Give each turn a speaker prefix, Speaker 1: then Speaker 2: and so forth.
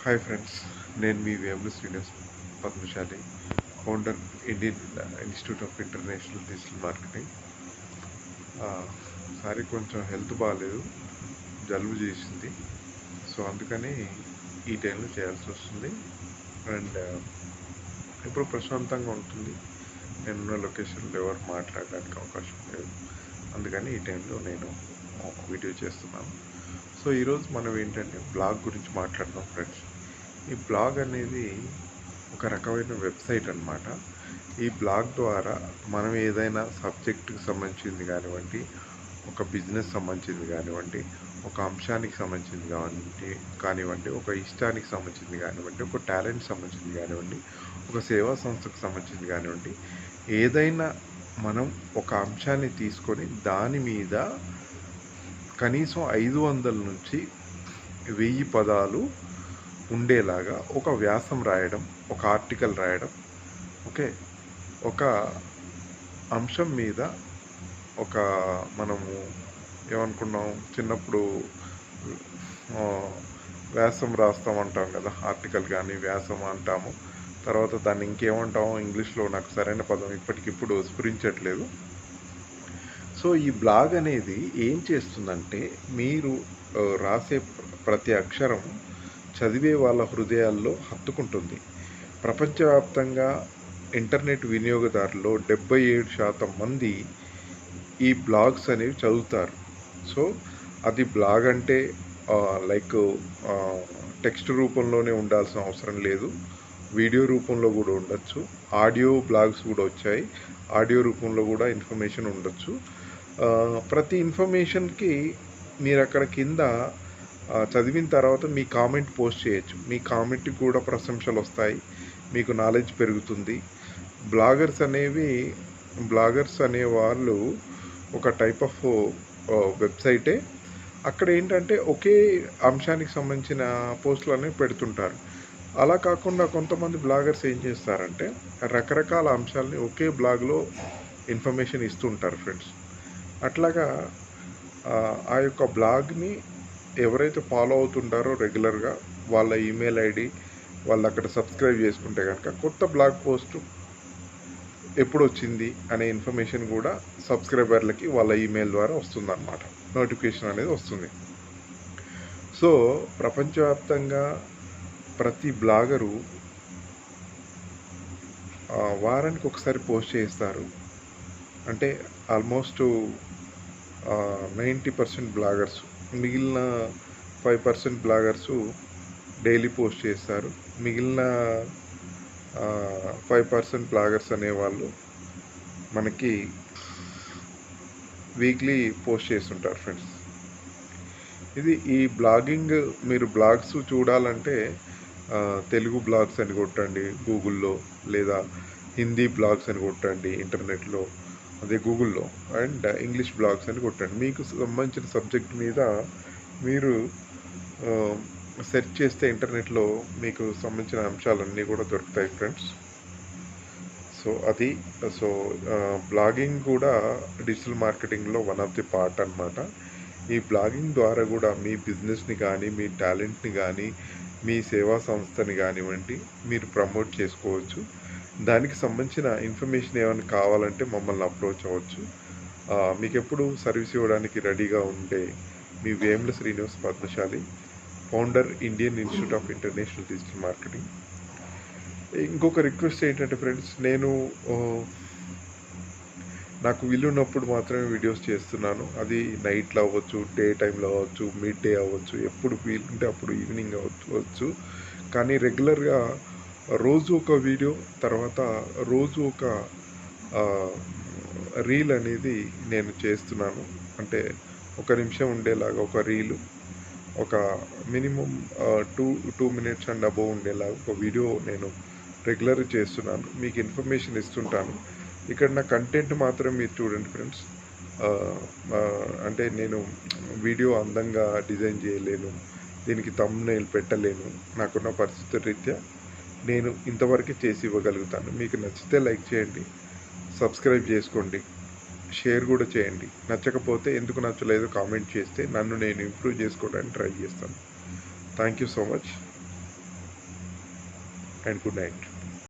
Speaker 1: Hi friends, నేను మీ Vemula Srinivas Padmashali, founder Indian institute of international digital marketing. Sorry కొంచెం health బాగాలేదు, జలుబు చేసింది. సో అందుకని ఈ టైంలో చేయాల్సి వస్తుంది. అండ్ ఇప్పుడు ప్రశాంతంగా ఉంటుంది. నేనున్న లొకేషన్లో ఎవరు మాట్లాడడానికి అవకాశం లేదు. అందుకని ఈ టైంలో నేను వీడియో చేస్తున్నాను. సో ఈరోజు మనం ఏంటంటే బ్లాగ్ గురించి మాట్లాడదాం ఫ్రెండ్స్. ఈ బ్లాగ్ అనేది ఒక రకమైన వెబ్సైట్ అన్నమాట. ఈ బ్లాగ్ ద్వారా మనం ఏదైనా సబ్జెక్టుకి సంబంధించింది కానివ్వండి, ఒక బిజినెస్ సంబంధించింది కానివ్వండి, ఒక అంశానికి సంబంధించింది కానివ్వండి, ఒక ఇష్టానికి సంబంధించింది కానివ్వండి, ఒక టాలెంట్ సంబంధించింది కానివ్వండి, ఒక సేవా సంస్థకు సంబంధించింది కానివ్వండి, ఏదైనా మనం ఒక అంశాన్ని తీసుకొని దాని మీద కనీసం 500 నుంచి 1000 పదాలు ఉండేలాగా ఒక వ్యాసం రాయడం, ఒక ఆర్టికల్ రాయడం. ఓకే, ఒక అంశం మీద ఒక మనము ఏమనుకున్నాం, చిన్నప్పుడు వ్యాసం రాస్తామంటాం కదా, ఆర్టికల్ కానీ వ్యాసం అంటాము. తర్వాత దాన్ని ఇంకేమంటాము ఇంగ్లీష్లో, నాకు సరైన పదం ఇప్పటికిప్పుడు స్ఫురించట్లేదు. సో ఈ బ్లాగ్ అనేది ఏం చేస్తుందంటే, మీరు రాసే ప్రతి అక్షరం చదివే వాళ్ళ హృదయాల్లో హత్తుకుంటుంది. ప్రపంచవ్యాప్తంగా ఇంటర్నెట్ వినియోగదారుల్లో 77% మంది ఈ బ్లాగ్స్ అనేవి చదువుతారు. సో అది బ్లాగ్ అంటే లైక్ టెక్స్ట్ రూపంలోనే ఉండాల్సిన అవసరం లేదు, వీడియో రూపంలో కూడా ఉండొచ్చు, ఆడియో బ్లాగ్స్ కూడా వచ్చాయి, ఆడియో రూపంలో కూడా ఇన్ఫర్మేషన్ ఉండొచ్చు. ప్రతి ఇన్ఫర్మేషన్కి మీరు అక్కడ కింద చదివిన తర్వాత మీ కామెంట్ పోస్ట్ చేయొచ్చు. మీ కామెంట్కి కూడా ప్రశంసలు వస్తాయి, మీకు నాలెడ్జ్ పెరుగుతుంది. బ్లాగర్స్ అనే వాళ్ళు ఒక టైప్ ఆఫ్ వెబ్సైటే. అక్కడ ఏంటంటే ఒకే అంశానికి సంబంధించిన పోస్టులు అనేవి పెడుతుంటారు. అలా కాకుండా కొంతమంది బ్లాగర్స్ ఏం చేస్తారంటే రకరకాల అంశాలని ఒకే బ్లాగ్లో ఇన్ఫర్మేషన్ ఇస్తుంటారు ఫ్రెండ్స్. అట్లాగా ఆ యొక్క బ్లాగ్ని ఎవరైతే ఫాలో అవుతుంటారో రెగ్యులర్గా, వాళ్ళ ఈమెయిల్ ఐడి వాళ్ళు అక్కడ సబ్స్క్రైబ్ చేసుకుంటే కనుక కొత్త బ్లాగ్ పోస్ట్ ఎప్పుడు వచ్చింది అనే ఇన్ఫర్మేషన్ కూడా సబ్స్క్రైబర్లకి వాళ్ళ ఈమెయిల్ ద్వారా వస్తుందన్నమాట, నోటిఫికేషన్ అనేది వస్తుంది. సో ప్రపంచవ్యాప్తంగా ప్రతి బ్లాగరు వారానికి ఒకసారి పోస్ట్ చేస్తారు. అంటే ఆల్మోస్ట్ 90% బ్లాగర్స్, మిగిలిన 5% బ్లాగర్సు డైలీ పోస్ట్ చేస్తారు. మిగిలిన 5% బ్లాగర్స్ అనేవాళ్ళు మనకి వీక్లీ పోస్ట్ చేస్తుంటారు ఫ్రెండ్స్. ఈ బ్లాగింగ్, మీరు బ్లాగ్స్ చూడాలంటే తెలుగు బ్లాగ్స్ అని కొట్టండి గూగుల్లో, లేదా హిందీ బ్లాగ్స్ అని కొట్టండి ఇంటర్నెట్లో, అదే గూగుల్లో, అండ్ ఇంగ్లీష్ బ్లాగ్స్ అని కొట్టండి. మీకు సంబంధించిన సబ్జెక్ట్ మీద మీరు సెర్చ్ చేస్తే ఇంటర్నెట్లో మీకు సంబంధించిన అంశాలన్నీ కూడా దొరుకుతాయి ఫ్రెండ్స్. సో బ్లాగింగ్ కూడా డిజిటల్ మార్కెటింగ్లో వన్ ఆఫ్ ది పార్ట్ అన్నమాట. ఈ బ్లాగింగ్ ద్వారా కూడా మీ బిజినెస్ని కానీ, మీ టాలెంట్ని కానీ, మీ సేవా సంస్థని కానివ్వండి మీరు ప్రమోట్ చేసుకోవచ్చు. దానికి సంబంధించిన ఇన్ఫర్మేషన్ ఏమైనా కావాలంటే మమ్మల్ని అప్రోచ్ అవ్వచ్చు. మీకు ఎప్పుడు సర్వీస్ ఇవ్వడానికి రెడీగా ఉండే మీ Vemula Srinivas Padmashali, founder Indian institute of international digital marketing. ఇంకొక రిక్వెస్ట్ ఏంటంటే ఫ్రెండ్స్, నేను నాకు వీలున్నప్పుడు మాత్రమే వీడియోస్ చేస్తున్నాను. అది నైట్లో అవ్వచ్చు, డే టైంలో అవ్వచ్చు, మిడ్ డే అవ్వచ్చు, ఎప్పుడు వీలుంటే అప్పుడు ఈవినింగ్ అవ్వచ్చు. కానీ రెగ్యులర్గా రోజు ఒక వీడియో, తర్వాత రోజు ఒక రీల్ అనేది నేను చేస్తున్నాను. అంటే 1 నిమిషం ఉండేలాగా ఒక రీలు, ఒక మినిమం 2 minutes అండ్ అబోవ్ ఉండేలాగా ఒక వీడియో నేను రెగ్యులర్గా చేస్తున్నాను. మీకు ఇన్ఫర్మేషన్ ఇస్తుంటాను. ఇక్కడ నా కంటెంట్ మాత్రం మీరు చూడండి ఫ్రెండ్స్. అంటే నేను వీడియో అందంగా డిజైన్ చేయలేను, దీనికి థంబ్నెయిల్ పెట్టలేను, నాకున్న పరిస్థితి రీత్యా నేను ఇంతవరకు చేసి ఇవ్వగలుగుతాను. మీకు నచ్చితే లైక్ చేయండి, సబ్స్క్రైబ్ చేసుకోండి, షేర్ కూడా చేయండి. నచ్చకపోతే ఎందుకు నచ్చలేదో కామెంట్ చేస్తే నన్ను నేను ఇంప్రూవ్ చేసుకోవడానికి ట్రై చేస్తాను. Thank you so much. And good night.